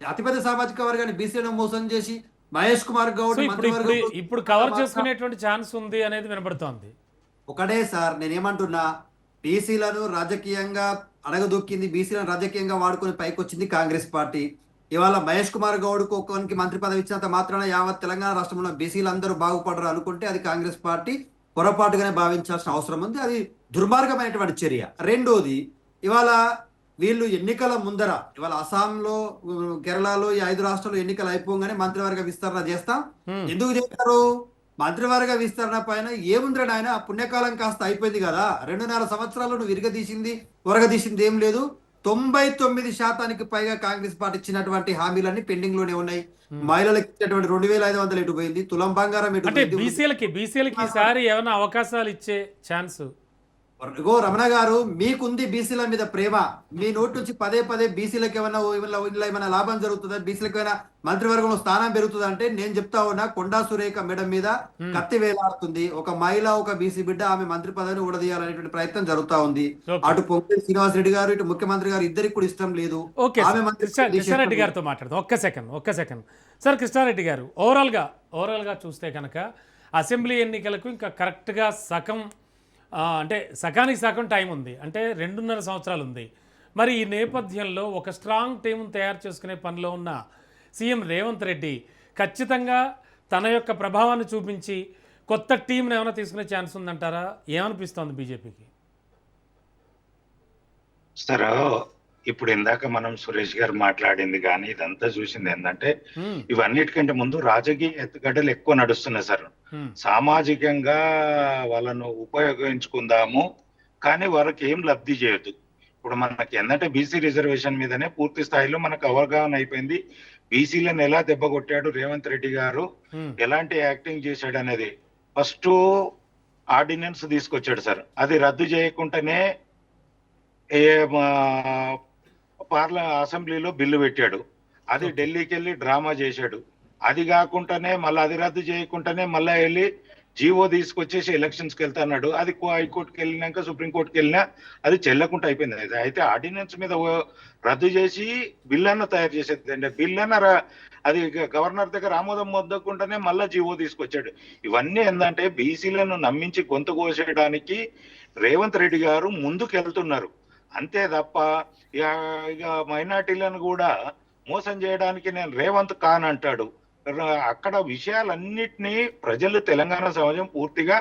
అతిపెద్ద సామాజిక వర్గాన్ని బీసీలను మోసం చేసి మహేష్ కుమార్ గౌడ్ ఇప్పుడు కవర్ చేసుకునేటువంటి ఛాన్స్ ఉంది అనేది వినబడుతోంది. ఒకటే సార్, నేనేమంటున్నా, బీసీలను రాజకీయంగా అడగదొక్కింది, బీసీలను రాజకీయంగా వాడుకొని పైకి వచ్చింది కాంగ్రెస్ పార్టీ. ఇవాళ మహేష్ కుమార్ గౌడ్కు ఒకరికి మంత్రి పదవి ఇచ్చినంత మాత్రాన యావత్ తెలంగాణ రాష్ట్రంలో బీసీలు అందరూ బాగుపడరు అనుకుంటే అది కాంగ్రెస్ పార్టీ పొరపాటుగానే భావించాల్సిన అవసరం ఉంది. అది దుర్మార్గమైనటువంటి చర్య. రెండోది, ఇవాళ వీళ్ళు ఎన్నికల ముందర ఇవాళ అస్సాంలో, కేరళలో ఈ 5 రాష్ట్రాలు ఎన్నికలు అయిపోగానే మంత్రివర్గ విస్తరణ చేస్తాం. ఎందుకు చేస్తారు? మంత్రివర్గ విస్తరణ పైన ఏముందిరా ఆయన, పుణ్యకాలం కాస్త అయిపోయింది కదా. 2.5 సంవత్సరాలు నువ్వు ఒరగదీసింది ఏం లేదు. 99% పైగా కాంగ్రెస్ పార్టీ ఇచ్చినటువంటి హామీలన్నీ పెండింగ్ లోనే ఉన్నాయి. మహిళలకు ఇచ్చినటువంటి 2,500 ఎటు పోయింది, తులం బంగారం ఎటు పోయింది. బీసీలకి ఈసారి ఏమైనా అవకాశాలు ఇచ్చే ఛాన్స్? ఇగో రమణ గారు, మీకుంది బీసీల మీద ప్రేమ, మీ నోటి నుంచి పదే బీసీలకు ఏమైనా లాభం జరుగుతుందా, బీసీలకు ఏమైనా మంత్రివర్గంలో స్థానం పెరుగుతుంది అంటే నేను చెప్తా ఉన్నా, కొండా సురేఖ మేడం మీద కత్తి వేలాడుతుంది. ఒక మహిళ, ఒక బీసీ బిడ్డ, ఆమె మంత్రి పదవిని ఊడదీయాలనేటువంటి ప్రయత్నం జరుగుతా ఉంది. అటు పొంగులేటి శ్రీనివాస్ రెడ్డి గారు, ఇటు ముఖ్యమంత్రి గారు ఇద్దరికి కూడా ఇష్టం లేదు. కృష్ణారెడ్డి గారితో మాట్లాడదాం. ఒక్క సెకండ్ సార్. కృష్ణారెడ్డి గారు, ఓవరాల్గా చూస్తే కనుక అసెంబ్లీ ఎన్నికలకు ఇంకా కరెక్ట్గా సగానికి సగం టైం ఉంది, అంటే 2.5 సంవత్సరాలు ఉంది. మరి ఈ నేపథ్యంలో ఒక స్ట్రాంగ్ టీం తయారు చేసుకునే పనిలో ఉన్న సీఎం రేవంత్ రెడ్డి ఖచ్చితంగా తన యొక్క ప్రభావాన్ని చూపించి కొత్త టీంని ఏమైనా తీసుకునే ఛాన్స్ ఉందంటారా? ఏమనిపిస్తోంది బీజేపీకి? సార్, ఇప్పుడు ఇందాక మనం సురేష్ గారు మాట్లాడింది కానీ ఇదంతా చూసింది ఏంటంటే ఇవన్నిటికంటే ముందు రాజకీయ ఎత్తుగడ్డలు ఎక్కువ నడుస్తున్నాయి సార్. సామాజికంగా వాళ్ళను ఉపయోగించుకుందాము కానీ వాళ్ళకి ఏం లబ్ధి చేయొద్దు. ఇప్పుడు మనకి ఏంటంటే బీసీ రిజర్వేషన్ మీదనే పూర్తి స్థాయిలో మనకు అవగాహన అయిపోయింది. బీసీలను ఎలా దెబ్బ కొట్టాడు రేవంత్ రెడ్డి గారు, ఎలాంటి యాక్టింగ్ చేశాడు అనేది. ఫస్ట్ ఆర్డినెన్స్ తీసుకొచ్చాడు సార్, అది రద్దు చేయకుండానే అసెంబ్లీలో బిల్లు పెట్టాడు. అది ఢిల్లీకి వెళ్ళి డ్రామా చేశాడు. అది కాకుండానే మళ్ళీ అది రద్దు చేయకుండానే మళ్ళీ వెళ్ళి జీవో తీసుకొచ్చేసి ఎలక్షన్స్కి వెళ్తాన్నాడు. అది హైకోర్టుకి వెళ్ళినాక సుప్రీంకోర్టుకి వెళ్ళినా అది చెల్లకుండా అయిపోయింది. అయితే ఆర్డినెన్స్ మీద రద్దు చేసి బిల్ అన్న తయారు చేసేది అంటే బిల్ అన్న అది గవర్నర్ దగ్గర ఆమోదం పొందకుండానే మళ్ళీ జీవో తీసుకొచ్చాడు. ఇవన్నీ ఏంటంటే బీసీలను నమ్మించి గొంతు కోసేయడానికి రేవంత్ రెడ్డి గారు ముందుకు వెళ్తున్నారు అంతే తప్ప ఇక మైనార్టీలను కూడా మోసం చేయడానికి నేను రేవంత్ ఖాన్ అంటాడు. అక్కడ విషయాలన్నిటినీ ప్రజలు తెలంగాణ సమాజం పూర్తిగా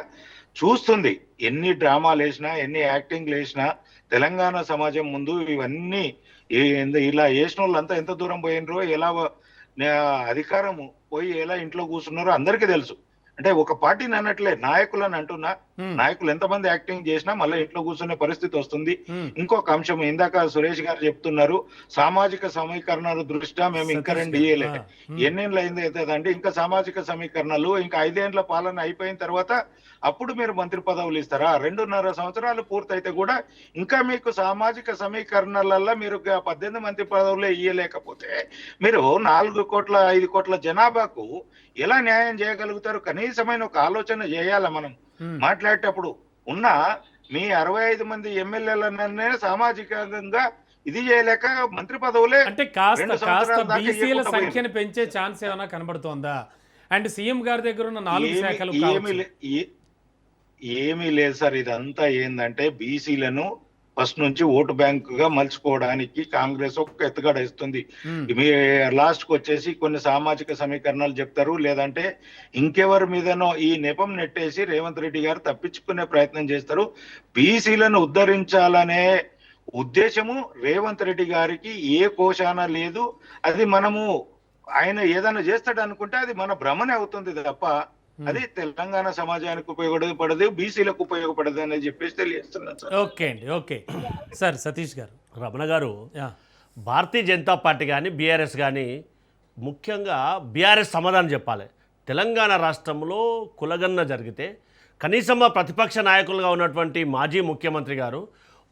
చూస్తుంది. ఎన్ని డ్రామాలు వేసినా ఎన్ని యాక్టింగ్లు వేసినా తెలంగాణ సమాజం ముందు ఇవన్నీ ఇలా వేసిన వాళ్ళంతా ఎంత దూరం పోయినరో, ఎలా అధికారం పోయి ఎలా ఇంట్లో కూర్చున్నారో అందరికీ తెలుసు. అంటే ఒక పార్టీని అన్నట్లే నాయకులని అంటున్నా, నాయకులు ఎంతమంది యాక్టింగ్ చేసినా మళ్ళీ ఇంట్లో కూర్చునే పరిస్థితి వస్తుంది. ఇంకొక అంశం ఇందాక సురేష్ గారు చెప్తున్నారు, సామాజిక సమీకరణాల దృష్ట్యా మేము ఇంకా 2 ఇయ్యలేదు. ఎన్నేళ్ళు అయింది అవుతుందంటే ఇంకా సామాజిక సమీకరణలు ఇంకా 5 ఏళ్ల పాలన అయిపోయిన తర్వాత అప్పుడు మీరు మంత్రి పదవులు ఇస్తారా? 2.5 సంవత్సరాలు పూర్తయితే కూడా ఇంకా మీకు సామాజిక సమీకరణలలో మీరు 18 మంత్రి పదవులే ఇయ్యలేకపోతే మీరు 4 కోట్ల 5 కోట్ల జనాభాకు ఎలా న్యాయం చేయగలుగుతారు? కనీసమైన ఒక ఆలోచన చేయాల మనం మాట్లాడేటప్పుడు. ఉన్న మీ 65 మంది ఎమ్మెల్యేలనే సామాజికంగా ఇది చేయలేక మంత్రి పదవులే అంటే కాస్త బీసీల సంఖ్యను పెంచే ఛాన్స్ ఏమైనా కనబడుతోందా? అండ్ సీఎం గారి దగ్గర ఉన్న 4 శాఖలు ఏమీ లేదు సార్. ఇదంతా ఏంటంటే బీసీలను ఫస్ట్ నుంచి ఓటు బ్యాంకుగా మలుచుకోవడానికి కాంగ్రెస్ ఒక ఎత్తుగడ ఇస్తుంది. మీ లాస్ట్ కు వచ్చేసి కొన్ని సామాజిక సమీకరణాలు చెప్తారు, లేదంటే ఇంకెవరి మీదనో ఈ నెపం నెట్టేసి రేవంత్ రెడ్డి గారు తప్పించుకునే ప్రయత్నం చేస్తారు. బీసీలను ఉద్ధరించాలనే ఉద్దేశము రేవంత్ రెడ్డి గారికి ఏ కోశాన లేదు. అది మనము ఆయన ఏదైనా చేస్తాడు అనుకుంటే అది మన భ్రమనే అవుతుంది తప్ప అది తెలంగాణ సమాజానికి ఉపయోగపడదు, బీసీలకు ఉపయోగపడదు అని చెప్పేసి తెలియజేస్తున్నాను సార్. ఓకే అండి, ఓకే సార్. సతీష్ గారు, రమణ గారు, భారతీయ జనతా పార్టీ కానీ బీఆర్ఎస్ కానీ ముఖ్యంగా బీఆర్ఎస్ సమాధానం చెప్పాలి. తెలంగాణ రాష్ట్రంలో కులగన్న జరిగితే కనీసం ప్రతిపక్ష నాయకులుగా ఉన్నటువంటి మాజీ ముఖ్యమంత్రి గారు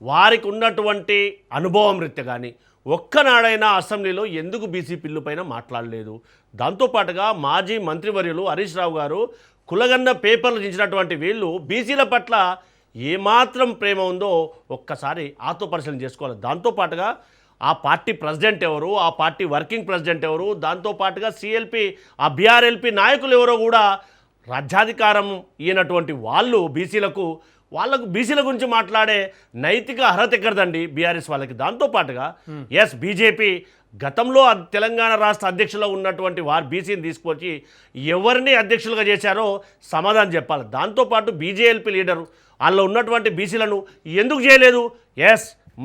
వారికి ఉన్నటువంటి అనుభవం రీత్యా కానీ ఒక్కనాడైనా అసెంబ్లీలో ఎందుకు బీసీ బిల్లు పైన మాట్లాడలేదు? దాంతోపాటుగా మాజీ మంత్రివర్యులు హరీష్ రావు గారు కులగన్న పేపర్లు ఇచ్చినటువంటి వీళ్ళు బీసీల పట్ల ఏమాత్రం ప్రేమ ఉందో ఒక్కసారి ఆత్మ పరిశీలన చేసుకోవాలి. దాంతోపాటుగా ఆ పార్టీ ప్రెసిడెంట్ ఎవరు, ఆ పార్టీ వర్కింగ్ ప్రెసిడెంట్ ఎవరు, దాంతోపాటుగా సిఎల్పి ఆ బీఆర్ఎల్పి నాయకులు ఎవరో కూడా రాజ్యాధికారం ఇయ్యనటువంటి వాళ్ళు వాళ్ళకు బీసీల గురించి మాట్లాడే నైతిక అర్హత ఎక్కడదండి బీఆర్ఎస్ వాళ్ళకి. దాంతోపాటుగా బీజేపీ గతంలో తెలంగాణ రాష్ట్ర అధ్యక్షులో ఉన్నటువంటి వారు బీసీని తీసుకొచ్చి ఎవరిని అధ్యక్షులుగా చేశారో సమాధానం చెప్పాలి. దాంతోపాటు బీజేఎల్పీ లీడరు వాళ్ళలో ఉన్నటువంటి బీసీలను ఎందుకు చేయలేదు?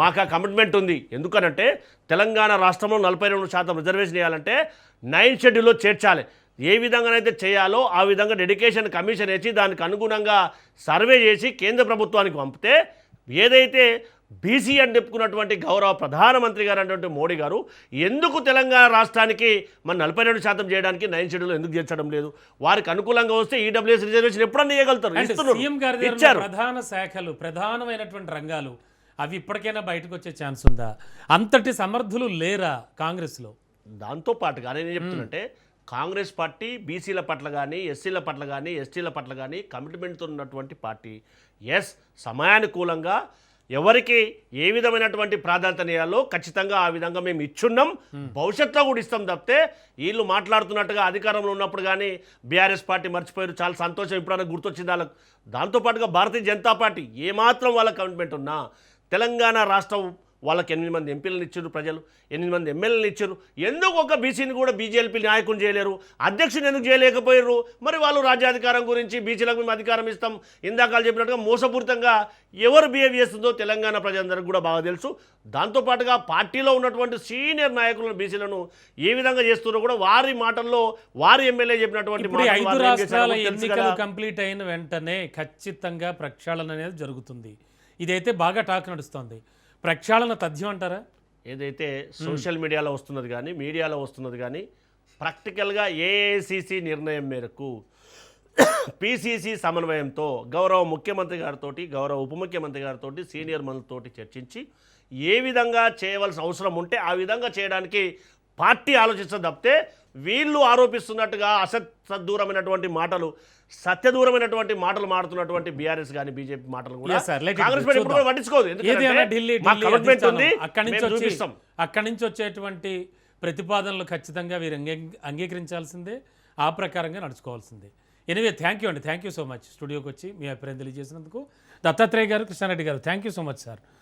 మాకు ఆ కమిట్మెంట్ ఉంది. ఎందుకనంటే తెలంగాణ రాష్ట్రంలో 42% రిజర్వేషన్ చేయాలంటే 9th షెడ్యూల్లో చేర్చాలి. ఏ విధంగానైతే చేయాలో ఆ విధంగా డెడికేషన్ కమిషన్ వేసి దానికి అనుగుణంగా సర్వే చేసి కేంద్ర ప్రభుత్వానికి పంపితే ఏదైతే బీసీ అని చెప్పుకున్నటువంటి గౌరవ ప్రధానమంత్రి గారు అటువంటి మోడీ గారు ఎందుకు తెలంగాణ రాష్ట్రానికి మన 42% చేయడానికి 9th షెడ్యూల్ ఎందుకు చేర్చడం లేదు? వారికి అనుకూలంగా వస్తే ఈడబ్ల్యూఎస్ రిజర్వేషన్ ఎప్పుడన్నా ఇవ్వగలుగుతారు. ప్రధాన శాఖలు, ప్రధానమైనటువంటి రంగాలు అవి ఇప్పటికైనా బయటకు వచ్చే ఛాన్స్ ఉందా? అంతటి సమర్థులు లేరా కాంగ్రెస్లో? దాంతోపాటుగా నేను చెప్తున్నట్టే కాంగ్రెస్ పార్టీ బీసీల పట్ల కానీ ఎస్సీల పట్ల కానీ ఎస్టీల పట్ల కానీ కమిట్మెంట్తో ఉన్నటువంటి పార్టీ. సమయానుకూలంగా ఎవరికి ఏ విధమైనటువంటి ప్రాధాన్యత ఇవ్వాలో ఖచ్చితంగా ఆ విధంగా మేము ఇచ్చున్నాం, భవిష్యత్తులో కూడా ఇస్తాం తప్పితే వీళ్ళు మాట్లాడుతున్నట్టుగా అధికారంలో ఉన్నప్పుడు కానీ బీఆర్ఎస్ పార్టీ మర్చిపోయారు, చాలా సంతోషం ఇప్పుడైనా గుర్తొచ్చింది వాళ్ళకు. దాంతోపాటుగా భారతీయ జనతా పార్టీ ఏమాత్రం వాళ్ళ కమిట్మెంట్ ఉన్నా తెలంగాణ రాష్ట్రం వాళ్ళకి 8 మంది ఎంపీలను ఇచ్చారు, ప్రజలు 8 మంది ఎమ్మెల్యేలను ఇచ్చారు. ఎందుకు ఒక బీసీని కూడా బీజేపీ నాయకుని చేయలేరు? అధ్యక్షుని ఎందుకు చేయలేకపోయారు? మరి వాళ్ళు రాజ్యాధికారం గురించి బీసీలకు మేము అధికారం ఇస్తాం ఇందాక చెప్పినట్టుగా మోసపూరితంగా ఎవరు బిహేవ్ చేస్తుందో తెలంగాణ ప్రజలందరికీ కూడా బాగా తెలుసు. దాంతోపాటుగా పార్టీలో ఉన్నటువంటి సీనియర్ నాయకులను బీసీలను ఏ విధంగా చేస్తున్నారో కూడా వారి మాటల్లో వారి ఎమ్మెల్యే చెప్పినటువంటి 5 రాష్ట్రాల ఎన్నికలు కంప్లీట్ అయిన వెంటనే ఖచ్చితంగా ప్రక్షాళన అనేది జరుగుతుంది. ఇదైతే బాగా టాక్ నడుస్తుంది. ప్రక్షాళన తథ్యం అంటారా? ఏదైతే సోషల్ మీడియాలో వస్తున్నది కానీ మీడియాలో వస్తున్నది కానీ ప్రాక్టికల్గా ఏఐసిసి నిర్ణయం మేరకు పిసిసి సమన్వయంతో గౌరవ ముఖ్యమంత్రి గారితో గౌరవ ఉప ముఖ్యమంత్రి గారితో సీనియర్ మంత్రులతో చర్చించి ఏ విధంగా చేయవలసిన అవసరం ఉంటే ఆ విధంగా చేయడానికి పార్టీ ఆలోచిస్తుంది తప్పితే వీళ్ళు ఆరోపిస్తున్నట్టుగా అసత్సదూరమైనటువంటి మాటలు, సత్యదూరమైనటువంటి మాటలు మాడుతున్నటువంటి బీఆర్ఎస్ కానీ బీజేపీ మాటలు కూడా Yes, sir. Let it Congress be. Party ఇప్పుడు చూద్దాం. పట్టించుకోదు. ఏదైనా ఎందుకంటే ఢిల్లీ మా ఢిల్లీ కమిట్మెంట్ అధిష్టానం ఉంది, అక్కడి నుంచి మేము వచ్చి చూపిస్తాం. అక్కడి నుంచి వచ్చేటువంటి ప్రతిపాదనలు ఖచ్చితంగా వీరు అంగీకరించాల్సిందే, ఆ ప్రకారంగా నడుచుకోవాల్సిందే. ఎనివే థ్యాంక్ యూ అండి, థ్యాంక్ యూ సో మచ్ స్టూడియోకి వచ్చి మీ అభిప్రాయం తెలియజేసినందుకు. దత్తాత్రేయ గారు, కృష్ణారెడ్డి గారు, thank you so much sir.